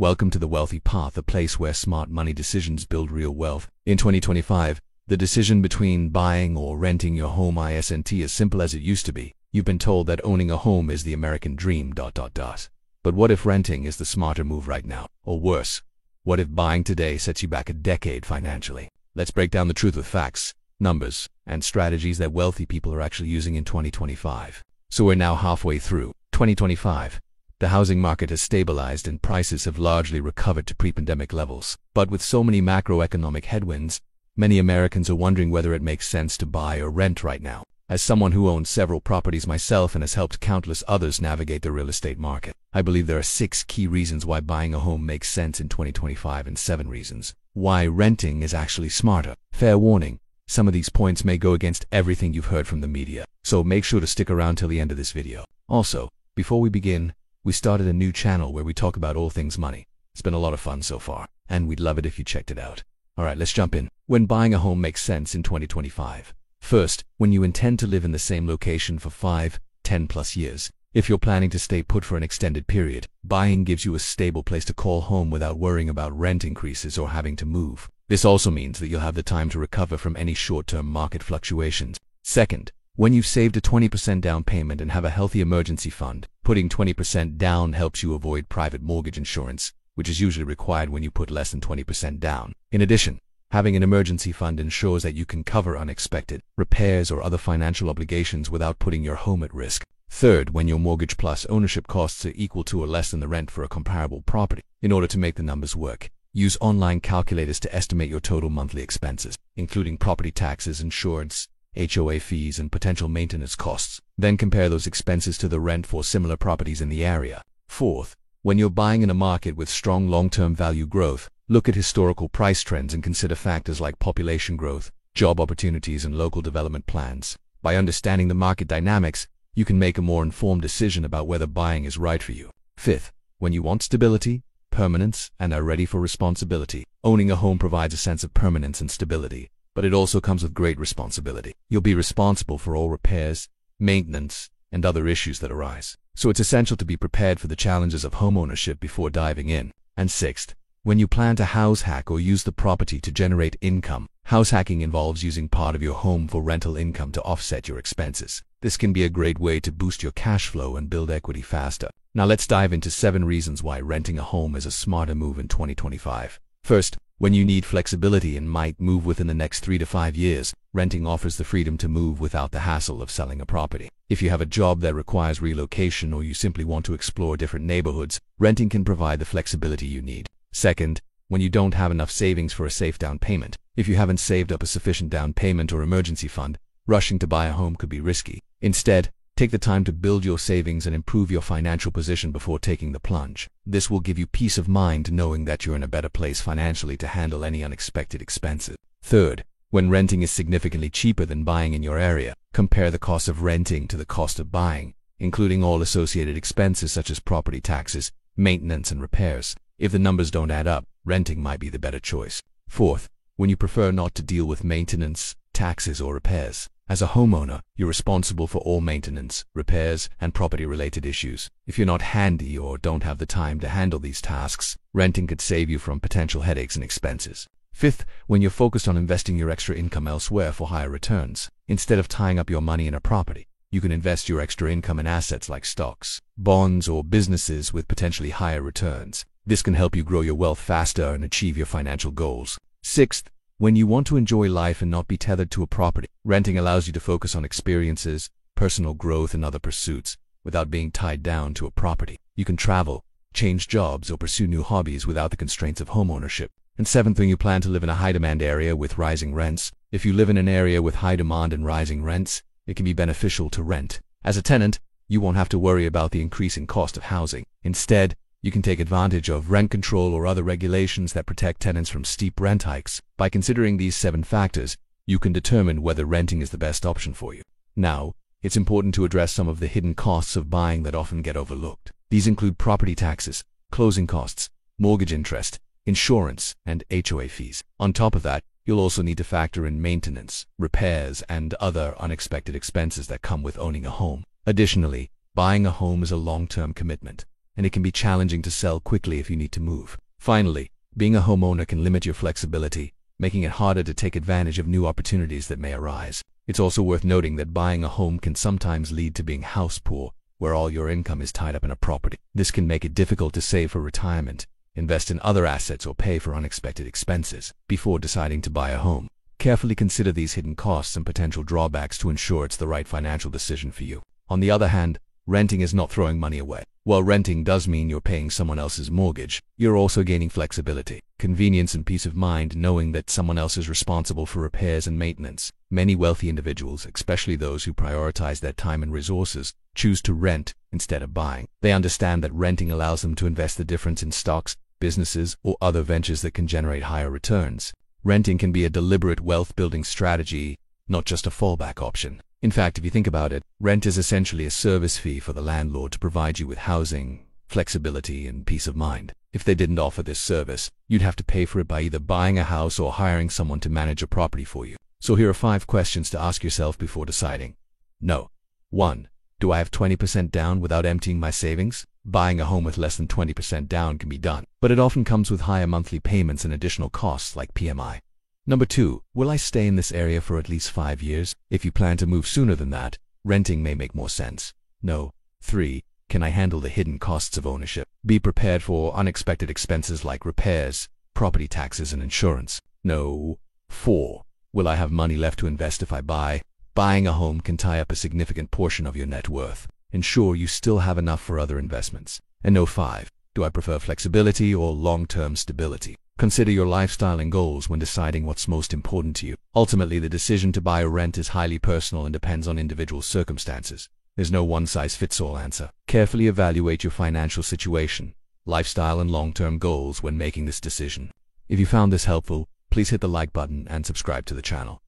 Welcome to the Wealthy Path, a place where smart money decisions build real wealth. In 2025, the decision between buying or renting your home isn't as simple as it used to be. You've been told that owning a home is the American dream. But what if renting is the smarter move right now? Or worse, what if buying today sets you back a decade financially? Let's break down the truth with facts, numbers, and strategies that wealthy people are actually using in 2025. So we're now halfway through 2025. The housing market has stabilized and prices have largely recovered to pre-pandemic levels. But with so many macroeconomic headwinds, many Americans are wondering whether it makes sense to buy or rent right now. As someone who owns several properties myself and has helped countless others navigate the real estate market, I believe there are 6 key reasons why buying a home makes sense in 2025 and 7 reasons why renting is actually smarter. Fair warning, some of these points may go against everything you've heard from the media, so make sure to stick around till the end of this video. Also, before we begin, we started a new channel where we talk about all things money. It's been a lot of fun so far, and we'd love it if you checked it out. Alright, let's jump in. When buying a home makes sense in 2025. First, when you intend to live in the same location for 5, 10 plus years. If you're planning to stay put for an extended period, buying gives you a stable place to call home without worrying about rent increases or having to move. This also means that you'll have the time to recover from any short-term market fluctuations. Second, when you've saved a 20% down payment and have a healthy emergency fund, putting 20% down helps you avoid private mortgage insurance, which is usually required when you put less than 20% down. In addition, having an emergency fund ensures that you can cover unexpected repairs or other financial obligations without putting your home at risk. Third, when your mortgage plus ownership costs are equal to or less than the rent for a comparable property. In order to make the numbers work, use online calculators to estimate your total monthly expenses, including property taxes, insurance, HOA fees, and potential maintenance costs. Then compare those expenses to the rent for similar properties in the area. Fourth, when you're buying in a market with strong long-term value growth, look at historical price trends and consider factors like population growth, job opportunities, and local development plans. By understanding the market dynamics, you can make a more informed decision about whether buying is right for you. Fifth, when you want stability, permanence, and are ready for responsibility. Owning a home provides a sense of permanence and stability, but it also comes with great responsibility. You'll be responsible for all repairs, maintenance, and other issues that arise. So it's essential to be prepared for the challenges of homeownership before diving in. And sixth, when you plan to house hack or use the property to generate income. House hacking involves using part of your home for rental income to offset your expenses. This can be a great way to boost your cash flow and build equity faster. Now let's dive into 7 reasons why renting a home is a smarter move in 2025. First, when you need flexibility and might move within the next 3 to 5 years, renting offers the freedom to move without the hassle of selling a property. If you have a job that requires relocation or you simply want to explore different neighborhoods, renting can provide the flexibility you need. Second, when you don't have enough savings for a safe down payment. If you haven't saved up a sufficient down payment or emergency fund, rushing to buy a home could be risky. Instead, take the time to build your savings and improve your financial position before taking the plunge. This will give you peace of mind knowing that you're in a better place financially to handle any unexpected expenses. Third, when renting is significantly cheaper than buying in your area, compare the cost of renting to the cost of buying, including all associated expenses such as property taxes, maintenance, and repairs. If the numbers don't add up, renting might be the better choice. Fourth, when you prefer not to deal with maintenance, taxes, or repairs. As a homeowner, you're responsible for all maintenance, repairs, and property-related issues. If you're not handy or don't have the time to handle these tasks, renting could save you from potential headaches and expenses. Fifth, when you're focused on investing your extra income elsewhere for higher returns. Instead of tying up your money in a property, you can invest your extra income in assets like stocks, bonds, or businesses with potentially higher returns. This can help you grow your wealth faster and achieve your financial goals. Sixth, when you want to enjoy life and not be tethered to a property, renting allows you to focus on experiences, personal growth, and other pursuits without being tied down to a property. You can travel, change jobs, or pursue new hobbies without the constraints of homeownership. And seventh, when you plan to live in a high-demand area with rising rents. If you live in an area with high demand and rising rents, it can be beneficial to rent. As a tenant, you won't have to worry about the increasing cost of housing. Instead, you can take advantage of rent control or other regulations that protect tenants from steep rent hikes. By considering these 7 factors, you can determine whether renting is the best option for you. Now, it's important to address some of the hidden costs of buying that often get overlooked. These include property taxes, closing costs, mortgage interest, insurance, and HOA fees. On top of that, you'll also need to factor in maintenance, repairs, and other unexpected expenses that come with owning a home. Additionally, buying a home is a long-term commitment. and it can be challenging to sell quickly if you need to move. Finally, being a homeowner can limit your flexibility, making it harder to take advantage of new opportunities that may arise. It's also worth noting that buying a home can sometimes lead to being house poor, where all your income is tied up in a property. This can make it difficult to save for retirement, invest in other assets, or pay for unexpected expenses before deciding to buy a home. Carefully consider these hidden costs and potential drawbacks to ensure it's the right financial decision for you. On the other hand, renting is not throwing money away. While renting does mean you're paying someone else's mortgage, you're also gaining flexibility, convenience, and peace of mind knowing that someone else is responsible for repairs and maintenance. Many wealthy individuals, especially those who prioritize their time and resources, choose to rent instead of buying. They understand that renting allows them to invest the difference in stocks, businesses, or other ventures that can generate higher returns. Renting can be a deliberate wealth-building strategy, not just a fallback option. In fact, if you think about it, rent is essentially a service fee for the landlord to provide you with housing, flexibility, and peace of mind. If they didn't offer this service, you'd have to pay for it by either buying a house or hiring someone to manage a property for you. So here are 5 questions to ask yourself before deciding. No. 1. Do I have 20% down without emptying my savings? Buying a home with less than 20% down can be done, but it often comes with higher monthly payments and additional costs like PMI. Number 2. Will I stay in this area for at least 5 years? If you plan to move sooner than that, renting may make more sense. No. 3. Can I handle the hidden costs of ownership? Be prepared for unexpected expenses like repairs, property taxes, and insurance. No. 4. Will I have money left to invest if I buy? Buying a home can tie up a significant portion of your net worth. Ensure you still have enough for other investments. And no. 5. Do I prefer flexibility or long-term stability? Consider your lifestyle and goals when deciding what's most important to you. Ultimately, the decision to buy or rent is highly personal and depends on individual circumstances. There's no one-size-fits-all answer. Carefully evaluate your financial situation, lifestyle, and long-term goals when making this decision. If you found this helpful, please hit the like button and subscribe to the channel.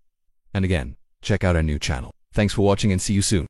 And again, check out our new channel. Thanks for watching and see you soon.